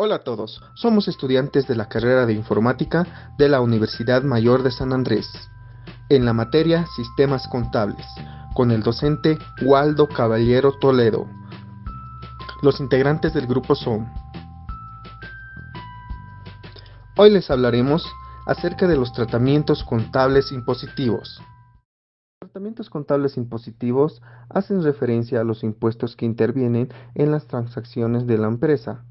Hola a todos, somos estudiantes de la carrera de Informática de la Universidad Mayor de San Andrés, en la materia Sistemas Contables, con el docente Waldo Caballero Toledo. Los integrantes del grupo son: hoy les hablaremos acerca de los tratamientos contables impositivos. Los tratamientos contables impositivos hacen referencia a los impuestos que intervienen en las transacciones de la empresa.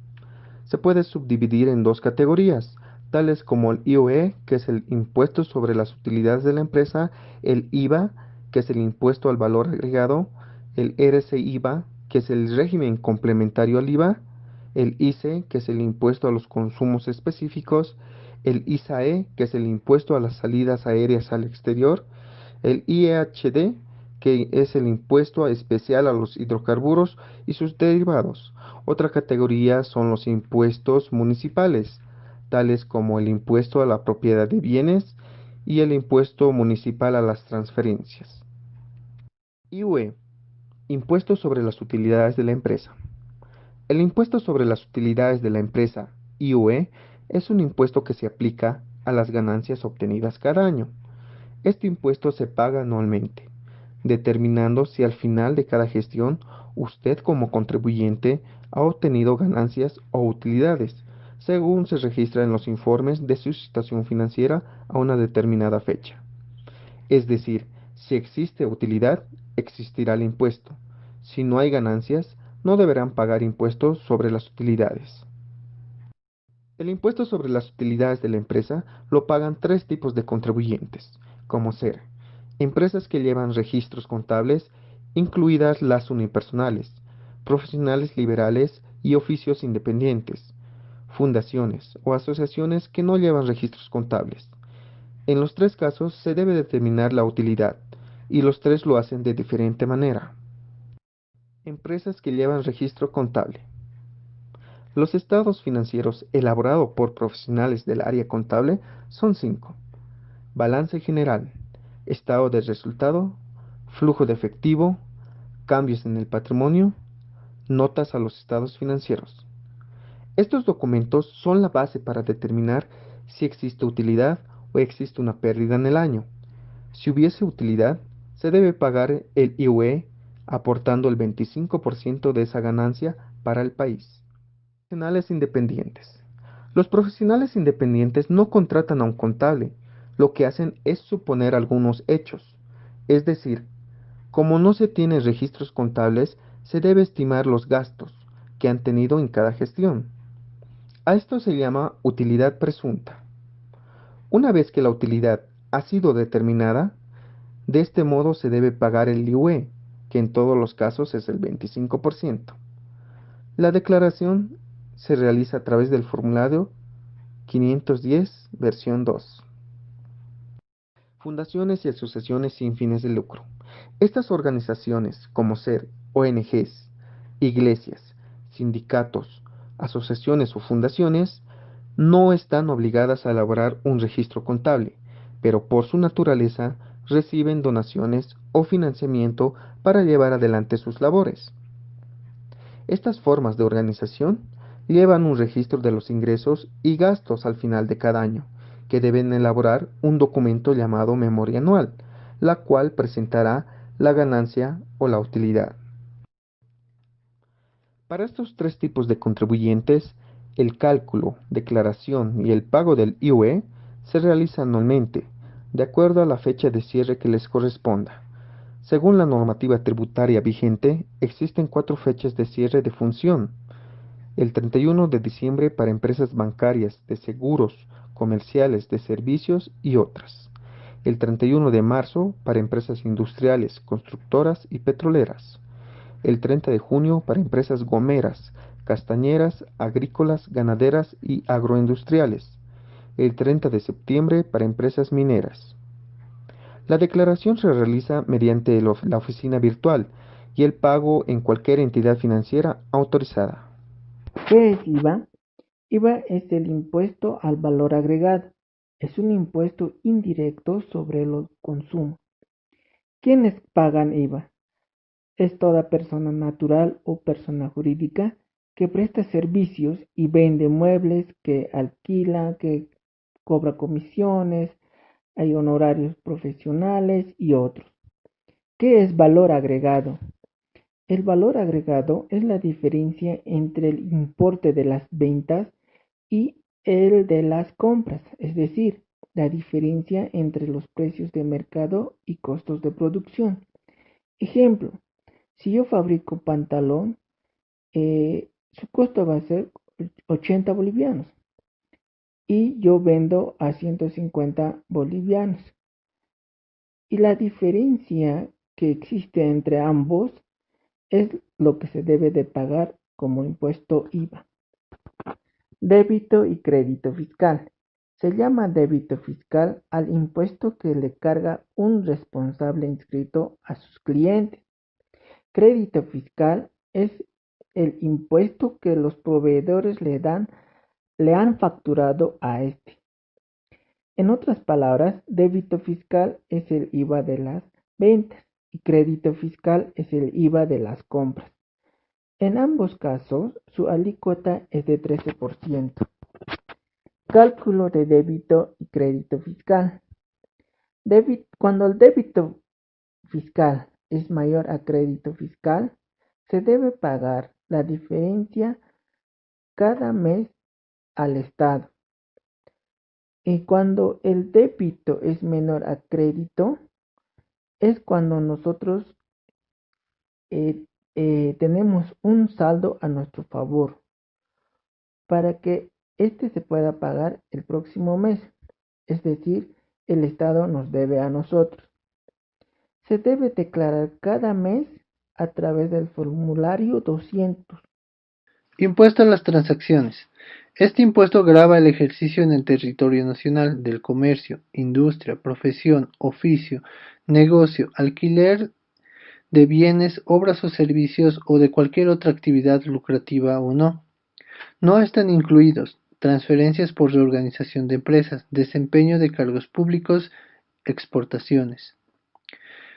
Se puede subdividir en dos categorías, tales como el IOE, que es el impuesto sobre las utilidades de la empresa, el IVA, que es el impuesto al valor agregado, el RCIVA, que es el régimen complementario al IVA, el ICE, que es el impuesto a los consumos específicos, el ISAE, que es el impuesto a las salidas aéreas al exterior, el IEHD, que es el impuesto especial a los hidrocarburos y sus derivados. Otra categoría son los impuestos municipales, tales como el impuesto a la propiedad de bienes y el impuesto municipal a las transferencias. IUE, impuesto sobre las utilidades de la empresa. El impuesto sobre las utilidades de la empresa, IUE, es un impuesto que se aplica a las ganancias obtenidas cada año. Este impuesto se paga anualmente, determinando si al final de cada gestión usted como contribuyente ha obtenido ganancias o utilidades, según se registra en los informes de su situación financiera a una determinada fecha. Es decir, si existe utilidad, existirá el impuesto. Si no hay ganancias, no deberán pagar impuestos sobre las utilidades. El impuesto sobre las utilidades de la empresa lo pagan tres tipos de contribuyentes, como ser empresas que llevan registros contables, incluidas las unipersonales, profesionales liberales y oficios independientes, fundaciones o asociaciones que no llevan registros contables. En los tres casos se debe determinar la utilidad, y los tres lo hacen de diferente manera. Empresas que llevan registro contable. Los estados financieros elaborados por profesionales del área contable son cinco: balance general, estado de resultado, flujo de efectivo, cambios en el patrimonio, notas a los estados financieros. Estos documentos son la base para determinar si existe utilidad o existe una pérdida en el año. Si hubiese utilidad, se debe pagar el IUE aportando el 25% de esa ganancia para el país. Profesionales independientes. Los profesionales independientes no contratan a un contable, lo que hacen es suponer algunos hechos. Es decir, como no se tienen registros contables, se debe estimar los gastos que han tenido en cada gestión. A esto se llama utilidad presunta. Una vez que la utilidad ha sido determinada, de este modo se debe pagar el IUE, que en todos los casos es el 25%. La declaración se realiza a través del formulario 510, versión 2. Fundaciones y asociaciones sin fines de lucro. Estas organizaciones, como ser ONGs, iglesias, sindicatos, asociaciones o fundaciones, no están obligadas a elaborar un registro contable, pero por su naturaleza reciben donaciones o financiamiento para llevar adelante sus labores. Estas formas de organización llevan un registro de los ingresos y gastos al final de cada año, que deben elaborar un documento llamado memoria anual, la cual presentará la ganancia o la utilidad. Para estos tres tipos de contribuyentes, el cálculo, declaración y el pago del IUE se realiza anualmente, de acuerdo a la fecha de cierre que les corresponda. Según la normativa tributaria vigente, existen 4 fechas de cierre de función: el 31 de diciembre para empresas bancarias, de seguros, comerciales, de servicios y otras; el 31 de marzo para empresas industriales, constructoras y petroleras; el 30 de junio para empresas gomeras, castañeras, agrícolas, ganaderas y agroindustriales; el 30 de septiembre para empresas mineras. La declaración se realiza mediante la oficina virtual y el pago en cualquier entidad financiera autorizada. ¿Qué es IVA? IVA es el impuesto al valor agregado. Es un impuesto indirecto sobre los consumos. ¿Quiénes pagan IVA? Es toda persona natural o persona jurídica que presta servicios y vende muebles, que alquila, que cobra comisiones, hay honorarios profesionales y otros. ¿Qué es valor agregado? El valor agregado es la diferencia entre el importe de las ventas y el de las compras, es decir, la diferencia entre los precios de mercado y costos de producción. Ejemplo, si yo fabrico pantalón, su costo va a ser 80 bolivianos y yo vendo a 150 bolivianos. Y la diferencia que existe entre ambos es lo que se debe de pagar como impuesto IVA. Débito y crédito fiscal. Se llama débito fiscal al impuesto que le carga un responsable inscrito a sus clientes. Crédito fiscal es el impuesto que los proveedores le han facturado a este. En otras palabras, débito fiscal es el IVA de las ventas y crédito fiscal es el IVA de las compras. En ambos casos, su alícuota es de 13%. Cálculo de débito y crédito fiscal. Cuando el débito fiscal es mayor a crédito fiscal, se debe pagar la diferencia cada mes al Estado. Y cuando el débito es menor a crédito, es cuando nosotros eh, tenemos un saldo a nuestro favor para que este se pueda pagar el próximo mes. Es decir, el Estado nos debe a nosotros. Se debe declarar cada mes a través del formulario 200. Impuesto a las transacciones. Este impuesto grava el ejercicio en el territorio nacional del comercio, industria, profesión, oficio, negocio, alquiler de bienes, obras o servicios o de cualquier otra actividad lucrativa o no. No están incluidos transferencias por reorganización de empresas, desempeño de cargos públicos, exportaciones.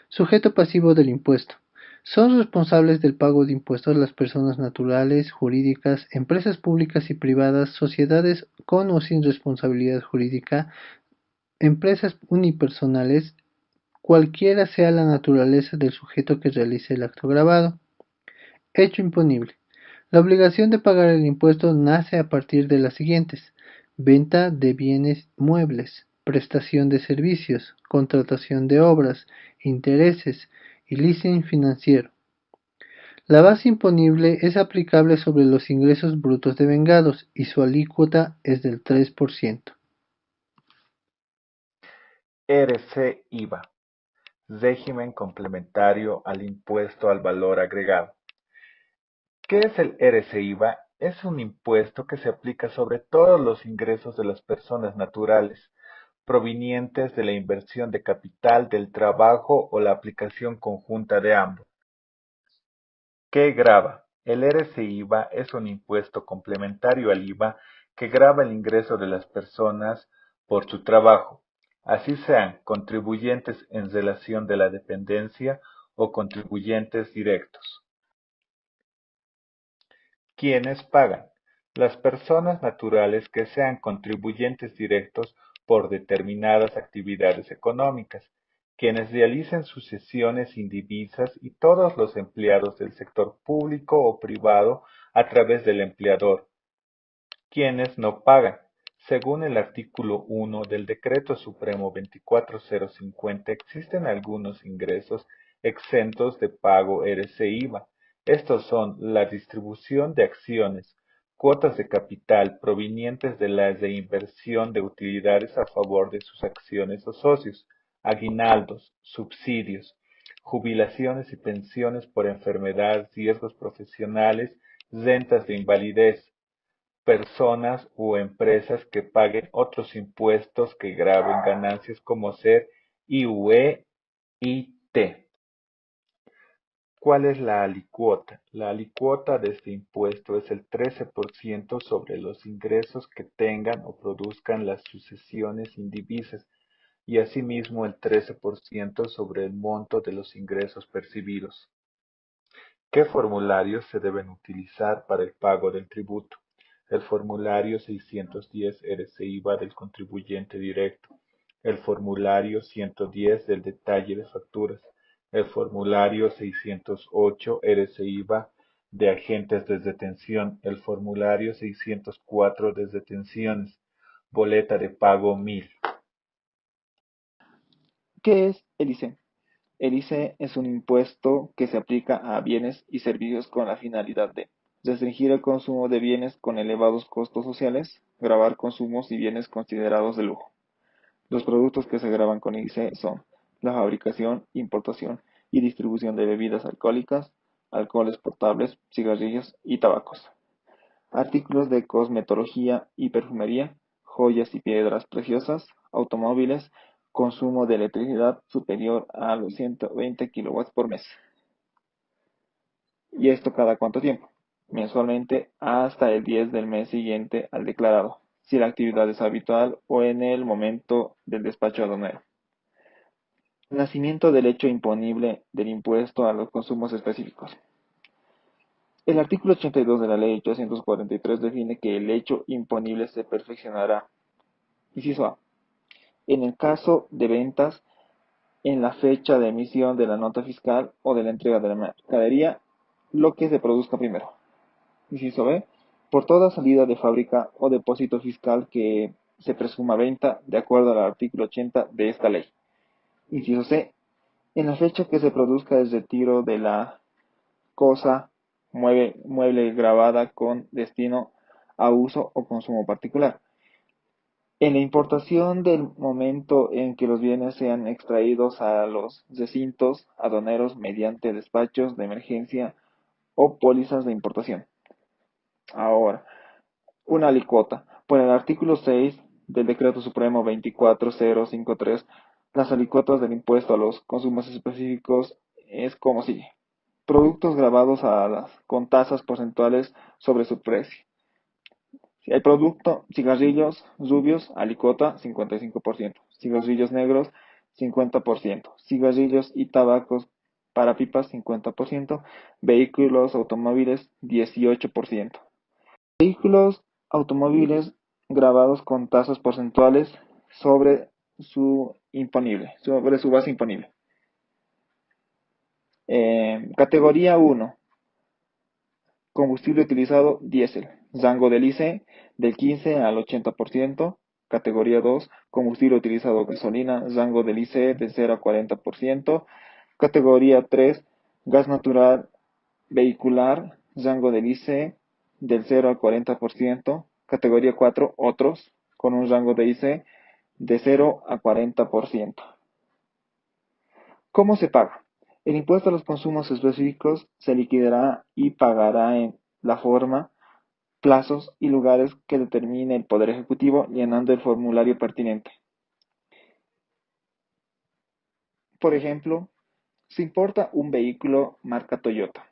Sujeto pasivo del impuesto. Son responsables del pago de impuestos las personas naturales, jurídicas, empresas públicas y privadas, sociedades con o sin responsabilidad jurídica, empresas unipersonales, cualquiera sea la naturaleza del sujeto que realice el acto grabado. Hecho imponible. La obligación de pagar el impuesto nace a partir de las siguientes: venta de bienes muebles, prestación de servicios, contratación de obras, intereses y leasing financiero. La base imponible es aplicable sobre los ingresos brutos devengados y su alícuota es del 3%. RC-IVA, régimen complementario al impuesto al valor agregado. ¿Qué es el RC-IVA? Es un impuesto que se aplica sobre todos los ingresos de las personas naturales, provenientes de la inversión de capital, del trabajo o la aplicación conjunta de ambos. ¿Qué grava? El RC-IVA es un impuesto complementario al IVA que grava el ingreso de las personas por su trabajo, así sean contribuyentes en relación de la dependencia o contribuyentes directos. ¿Quiénes pagan? Las personas naturales que sean contribuyentes directos por determinadas actividades económicas, quienes realicen sucesiones indivisas y todos los empleados del sector público o privado a través del empleador, quienes no pagan. Según el artículo 1 del Decreto Supremo 24050, existen algunos ingresos exentos de pago RC-IVA. Estos son la distribución de acciones, cuotas de capital provenientes de la reinversión de utilidades a favor de sus acciones o socios, aguinaldos, subsidios, jubilaciones y pensiones por enfermedad, riesgos profesionales, rentas de invalidez, personas u empresas que paguen otros impuestos que graven ganancias como ser IUE y T. ¿Cuál es la alicuota? La alicuota de este impuesto es el 13% sobre los ingresos que tengan o produzcan las sucesiones indivisas y asimismo el 13% sobre el monto de los ingresos percibidos. ¿Qué formularios se deben utilizar para el pago del tributo? El formulario 610 eres e IVA del contribuyente directo, el formulario 110 del detalle de facturas, el formulario 608 eres e IVA de agentes de detención, el formulario 604 de detenciones, boleta de pago 1000. ¿Qué es el ICE? El ICE es un impuesto que se aplica a bienes y servicios con la finalidad de restringir el consumo de bienes con elevados costos sociales, gravar consumos y bienes considerados de lujo. Los productos que se gravan con ICE son la fabricación, importación y distribución de bebidas alcohólicas, alcoholes potables, cigarrillos y tabacos. Artículos de cosmetología y perfumería, joyas y piedras preciosas, automóviles, consumo de electricidad superior a los 120 kilowatts por mes. ¿Y esto cada cuánto tiempo? Mensualmente hasta el 10 del mes siguiente al declarado, si la actividad es habitual o en el momento del despacho aduanero. Nacimiento del hecho imponible del impuesto a los consumos específicos. El artículo 82 de la Ley 843 define que el hecho imponible se perfeccionará. Inciso A. En el caso de ventas, en la fecha de emisión de la nota fiscal o de la entrega de la mercadería, lo que se produzca primero. Inciso B. Por toda salida de fábrica o depósito fiscal que se presuma venta de acuerdo al artículo 80 de esta ley. Inciso C. En la fecha que se produzca el retiro de la cosa mueble grabada con destino a uso o consumo particular. En la importación del momento en que los bienes sean extraídos a los recintos aduaneros mediante despachos de emergencia o pólizas de importación. Ahora, una alícuota. Por el artículo 6 del Decreto Supremo 24053, las alícuotas del impuesto a los consumos específicos es como sigue. Productos grabados con tasas porcentuales sobre su precio. Si el producto, cigarrillos rubios, alícuota 55%, cigarrillos negros 50%, cigarrillos y tabacos para pipas 50%, vehículos automóviles 18%. Vehículos automóviles grabados con tasas porcentuales sobre su base imponible. Categoría 1. Combustible utilizado diésel. Rango del ICE del 15 al 80%. Categoría 2. Combustible utilizado gasolina. Rango del ICE del 0 a 40%. Categoría 3. Gas natural vehicular. Rango del ICE del 0 al 40%. Categoría 4. Otros. Con un rango de ICE de 0 a 40%. ¿Cómo se paga? El impuesto a los consumos específicos se liquidará y pagará en la forma, plazos y lugares que determine el Poder Ejecutivo llenando el formulario pertinente. Por ejemplo, se importa un vehículo marca Toyota.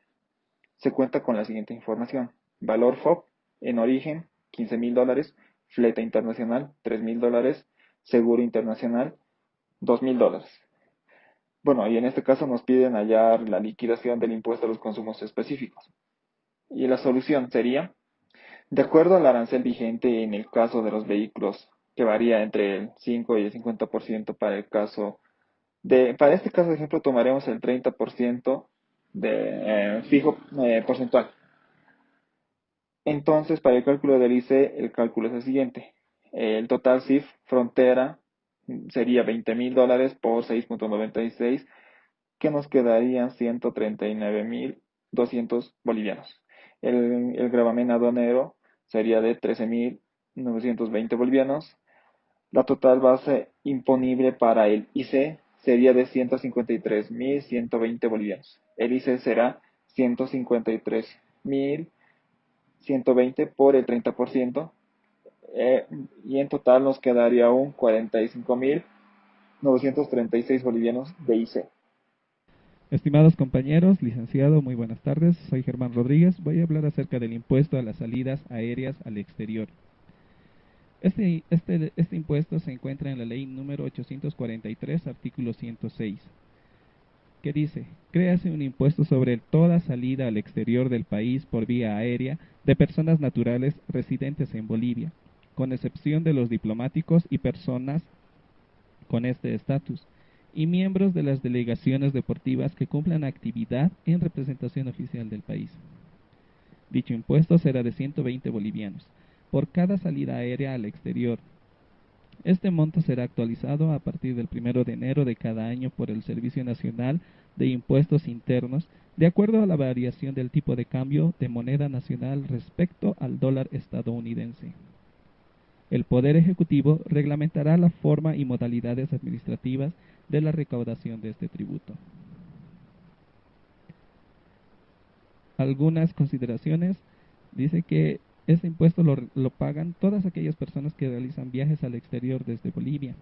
Se cuenta con la siguiente información. Valor FOB en origen, $15,000. Flete internacional, $3,000. Seguro internacional, $2,000. Bueno, y en este caso nos piden hallar la liquidación del impuesto a los consumos específicos. Y la solución sería, de acuerdo al arancel vigente en el caso de los vehículos, que varía entre el 5 y el 50% para este caso de ejemplo tomaremos el 30% de fijo porcentual. Entonces, para el cálculo del ICE, el cálculo es el siguiente. El total CIF frontera sería $20,000 por 6.96, que nos quedarían 139,200 bolivianos. El gravamen aduanero sería de 13,920 bolivianos. La total base imponible para el IC sería de 153,120 bolivianos. El IC será 153,120 por el 30%, y en total nos quedaría un 45,936 bolivianos de IC. Estimados compañeros, licenciado, muy buenas tardes. Soy Germán Rodríguez. Voy a hablar acerca del impuesto a las salidas aéreas al exterior. Este impuesto se encuentra en la ley número 843, artículo 106. que dice: créase un impuesto sobre toda salida al exterior del país por vía aérea de personas naturales residentes en Bolivia, con excepción de los diplomáticos y personas con este estatus, y miembros de las delegaciones deportivas que cumplan actividad en representación oficial del país. Dicho impuesto será de 120 bolivianos por cada salida aérea al exterior. Este monto será actualizado a partir del 1 de enero de cada año por el Servicio Nacional de Impuestos Internos, de acuerdo a la variación del tipo de cambio de moneda nacional respecto al dólar estadounidense. El Poder Ejecutivo reglamentará la forma y modalidades administrativas de la recaudación de este tributo. Algunas consideraciones. Dice que este impuesto lo pagan todas aquellas personas que realizan viajes al exterior desde Bolivia,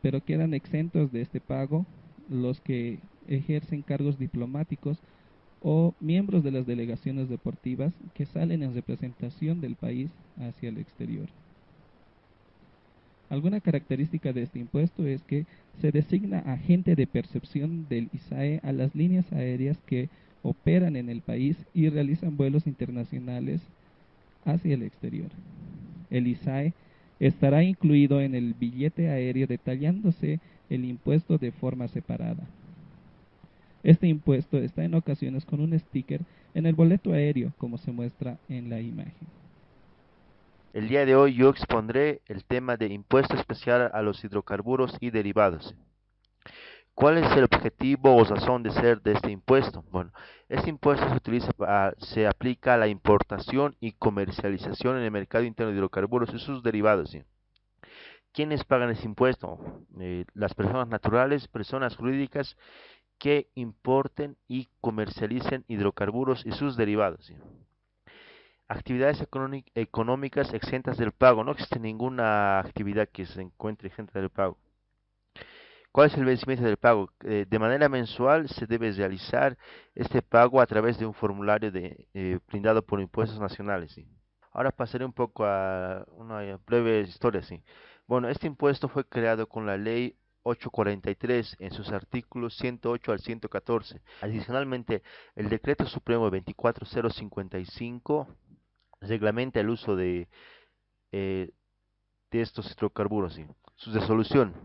pero quedan exentos de este pago los que ejercen cargos diplomáticos o miembros de las delegaciones deportivas que salen en representación del país hacia el exterior. Alguna característica de este impuesto es que se designa agente de percepción del ISAE a las líneas aéreas que operan en el país y realizan vuelos internacionales hacia el exterior. El ISAE estará incluido en el billete aéreo, detallándose el impuesto de forma separada. Este impuesto está en ocasiones con un sticker en el boleto aéreo, como se muestra en la imagen. El día de hoy yo expondré el tema de impuesto especial a los hidrocarburos y derivados. ¿Cuál es el objetivo o razón de ser de este impuesto? Bueno, este impuesto se aplica a la importación y comercialización en el mercado interno de hidrocarburos y sus derivados, ¿sí? ¿Quiénes pagan ese impuesto? Las personas naturales, personas jurídicas que importen y comercialicen hidrocarburos y sus derivados, ¿sí? Actividades económicas exentas del pago. No existe ninguna actividad que se encuentre exenta del pago. ¿Cuál es el vencimiento del pago? De manera mensual se debe realizar este pago a través de un formulario brindado por Impuestos Nacionales, ¿sí? Ahora pasaré un poco a una breve historia, ¿sí? Bueno, este impuesto fue creado con la ley 843 en sus artículos 108 al 114. Adicionalmente, el decreto supremo 24055 reglamenta el uso eh, de estos hidrocarburos, ¿sí? Su resolución.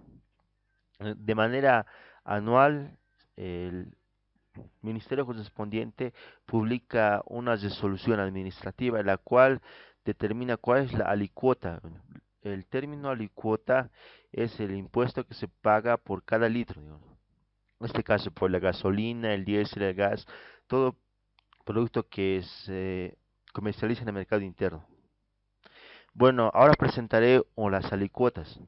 De manera anual, el ministerio correspondiente publica una resolución administrativa en la cual determina cuál es la alicuota. El término alicuota es el impuesto que se paga por cada litro, digamos. En este caso, por la gasolina, el diésel, el gas, todo producto que se comercializa en el mercado interno. Bueno, ahora presentaré las alicuotas.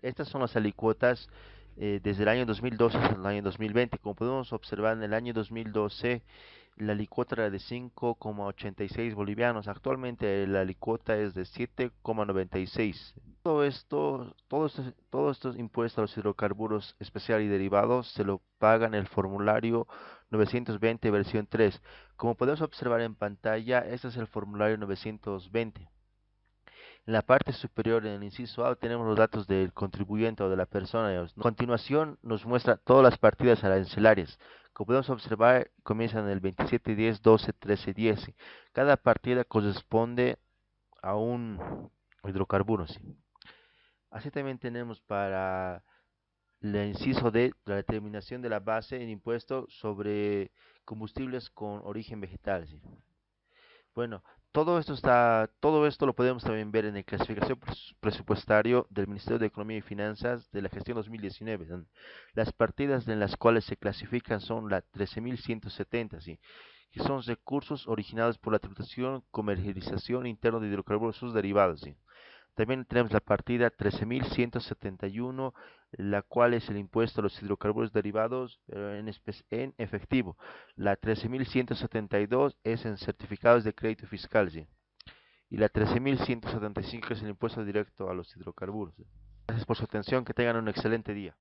Estas son las alicuotas desde el año 2012 hasta el año 2020. Como podemos observar, en el año 2012 la alicuota era de 5,86 bolivianos. Actualmente la alicuota es de 7,96. Todos estos impuestos a los hidrocarburos especial y derivados se lo pagan el formulario 920 versión 3. Como podemos observar en pantalla, este es el formulario 920. En la parte superior, en el inciso A, tenemos los datos del contribuyente o de la persona. A continuación, nos muestra todas las partidas arancelarias. Como podemos observar, comienzan en el 27, 10, 12, 13, 10. Cada partida corresponde a un hidrocarburo, ¿sí? Así también tenemos para el inciso D, la determinación de la base en impuesto sobre combustibles con origen vegetal, ¿sí? Bueno, todo esto lo podemos también ver en el clasificación presupuestario del Ministerio de Economía y Finanzas de la gestión 2019. Las partidas en las cuales se clasifican son la 13.170, ¿sí? Que son recursos originados por la tributación, comercialización interna de hidrocarburos y sus derivados, ¿sí? También tenemos la partida 13.171, la cual es el impuesto a los hidrocarburos derivados, pero en efectivo. La 13.172 es en certificados de crédito fiscal, ¿sí? Y la 13.175 es el impuesto directo a los hidrocarburos, ¿sí? Gracias por su atención, que tengan un excelente día.